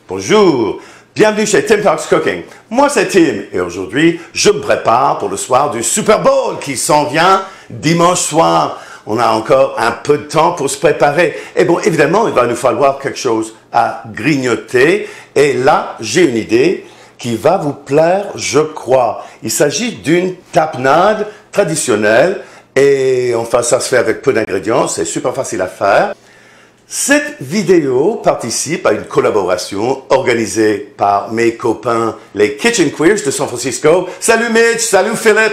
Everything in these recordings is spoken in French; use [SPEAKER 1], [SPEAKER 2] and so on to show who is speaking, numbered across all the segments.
[SPEAKER 1] Bonjour, bienvenue chez Tim Talks Cooking. Moi c'est Tim et aujourd'hui je me prépare pour le soir du Super Bowl qui s'en vient dimanche soir. On a encore un peu de temps pour se préparer. Et bon, évidemment, il va nous falloir quelque chose à grignoter. Et là, j'ai une idée qui va vous plaire, je crois. Il s'agit d'une tapenade traditionnelle. Et enfin, ça se fait avec peu d'ingrédients. C'est super facile à faire. Cette vidéo participe à une collaboration organisée par mes copains, les Kitchen Queers de San Francisco. Salut Mitch, salut Philippe.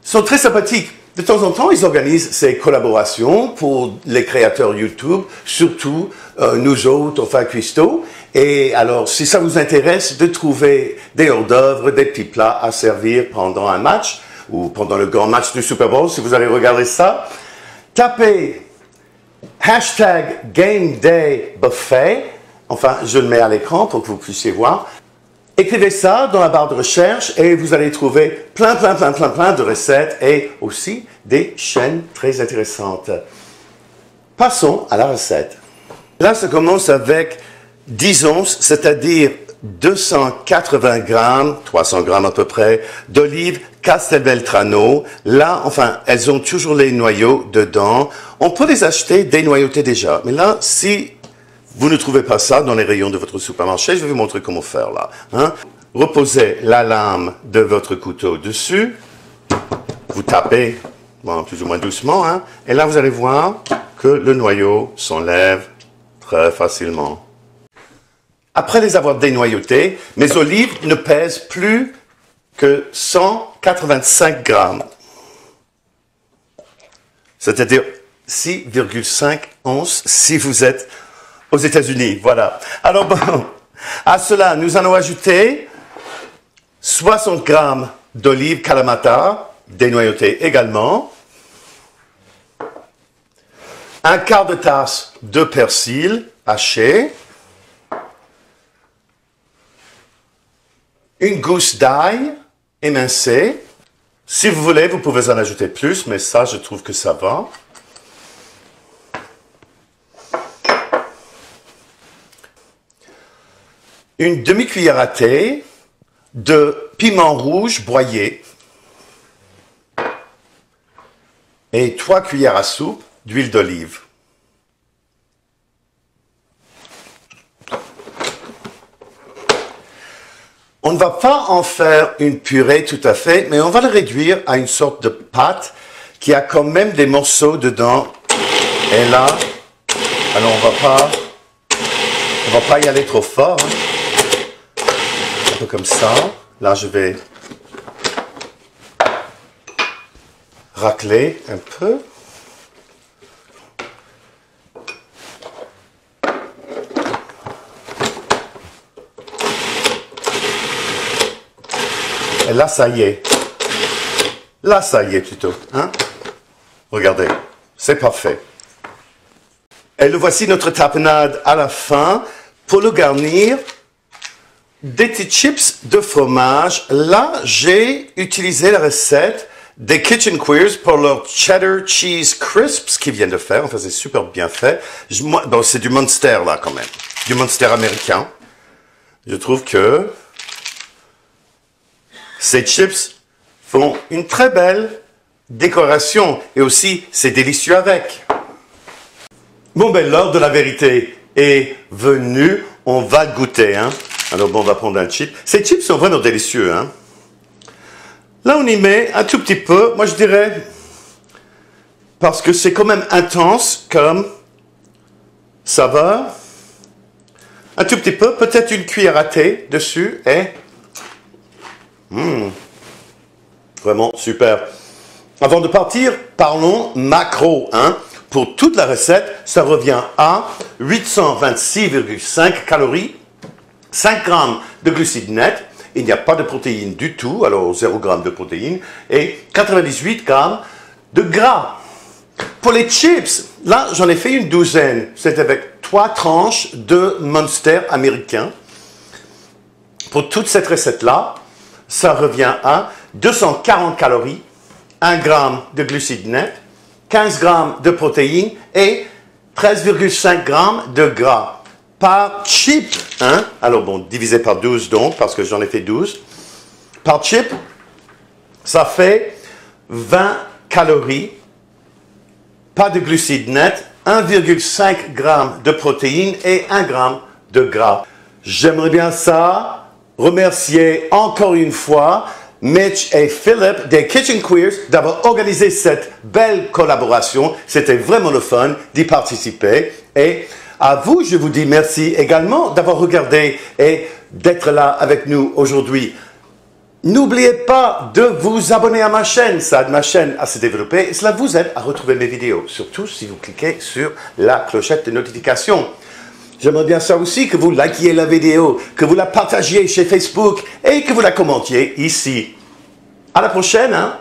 [SPEAKER 1] Ils sont très sympathiques. De temps en temps, ils organisent ces collaborations pour les créateurs YouTube, surtout nous autres, enfin cuistots. Et alors, si ça vous intéresse de trouver des hors-d'œuvre, des petits plats à servir pendant un match ou pendant le grand match du Super Bowl, si vous allez regarder ça, tapez hashtag Game Day Buffet. Enfin, je le mets à l'écran pour que vous puissiez voir. Écrivez ça dans la barre de recherche et vous allez trouver plein de recettes et aussi des chaînes très intéressantes. Passons à la recette. Là, ça commence avec 10 onces, c'est-à-dire 280 grammes, 300 grammes à peu près, d'olives Castelveltrano. Là, enfin, elles ont toujours les noyaux dedans. On peut les acheter dénoyautés déjà. Mais là, si vous ne trouvez pas ça dans les rayons de votre supermarché, je vais vous montrer comment faire là. Reposez la lame de votre couteau dessus. Vous tapez, bon, plus ou moins doucement. Et là, vous allez voir que le noyau s'enlève très facilement. Après les avoir dénoyautés, mes olives ne pèsent plus que 185 grammes. C'est-à-dire 6,5 onces si vous êtes aux États-Unis. Voilà. Alors bon, à cela, nous allons ajouter 60 grammes d'olives Kalamata, dénoyautées également, un quart de tasse de persil haché, une gousse d'ail émincée. Si vous voulez, vous pouvez en ajouter plus, mais ça, je trouve que ça va. Une demi-cuillère à thé de piment rouge broyé et 3 cuillères à soupe d'huile d'olive. On ne va pas en faire une purée tout à fait, mais on va le réduire à une sorte de pâte qui a quand même des morceaux dedans. Et là, alors on va pas y aller trop fort. Un peu comme ça. Là, je vais racler un peu. Et là, ça y est. Là, ça y est plutôt. Regardez, c'est parfait. Et le voici notre tapenade à la fin. Pour le garnir, des petits chips de fromage. Là, j'ai utilisé la recette des Kitchen Queers pour leur Cheddar Cheese Crisps qu'ils viennent de faire. Enfin, c'est super bien fait. Bon, c'est du Munster, là, quand même. Du Munster américain. Je trouve que ces chips font une très belle décoration. Et aussi, c'est délicieux avec. Bon, ben, l'heure de la vérité est venue. On va goûter, Alors bon, on va prendre un chip. Ces chips sont vraiment délicieux, Là, on y met un tout petit peu, moi je dirais, parce que c'est quand même intense comme saveur. Un tout petit peu, peut-être une cuillère à thé dessus et... Vraiment super. Avant de partir, parlons macro, Pour toute la recette, ça revient à 826,5 calories, 5 grammes de glucides nets, il n'y a pas de protéines du tout, alors 0 g de protéines, et 98 grammes de gras. Pour les chips, là, j'en ai fait une douzaine. C'est avec 3 tranches de Munster américain. Pour toute cette recette-là, ça revient à 240 calories, 1 g de glucides nets, 15 g de protéines et 13,5 g de gras. par chip. Hein? Alors bon, divisé par 12 donc, parce que j'en ai fait 12. Par chip, ça fait 20 calories, pas de glucides nets, 1,5 g de protéines et 1 g de gras. J'aimerais bien ça remercier encore une fois Mitch et Philip des Kitchen Queers d'avoir organisé cette belle collaboration. C'était vraiment le fun d'y participer. Et à vous, je vous dis merci également d'avoir regardé et d'être là avec nous aujourd'hui. N'oubliez pas de vous abonner à ma chaîne, ça aide ma chaîne à se développer et cela vous aide à retrouver mes vidéos, surtout si vous cliquez sur la clochette de notification. J'aimerais bien ça aussi que vous likiez la vidéo, que vous la partagiez chez Facebook et que vous la commentiez ici. À la prochaine, hein?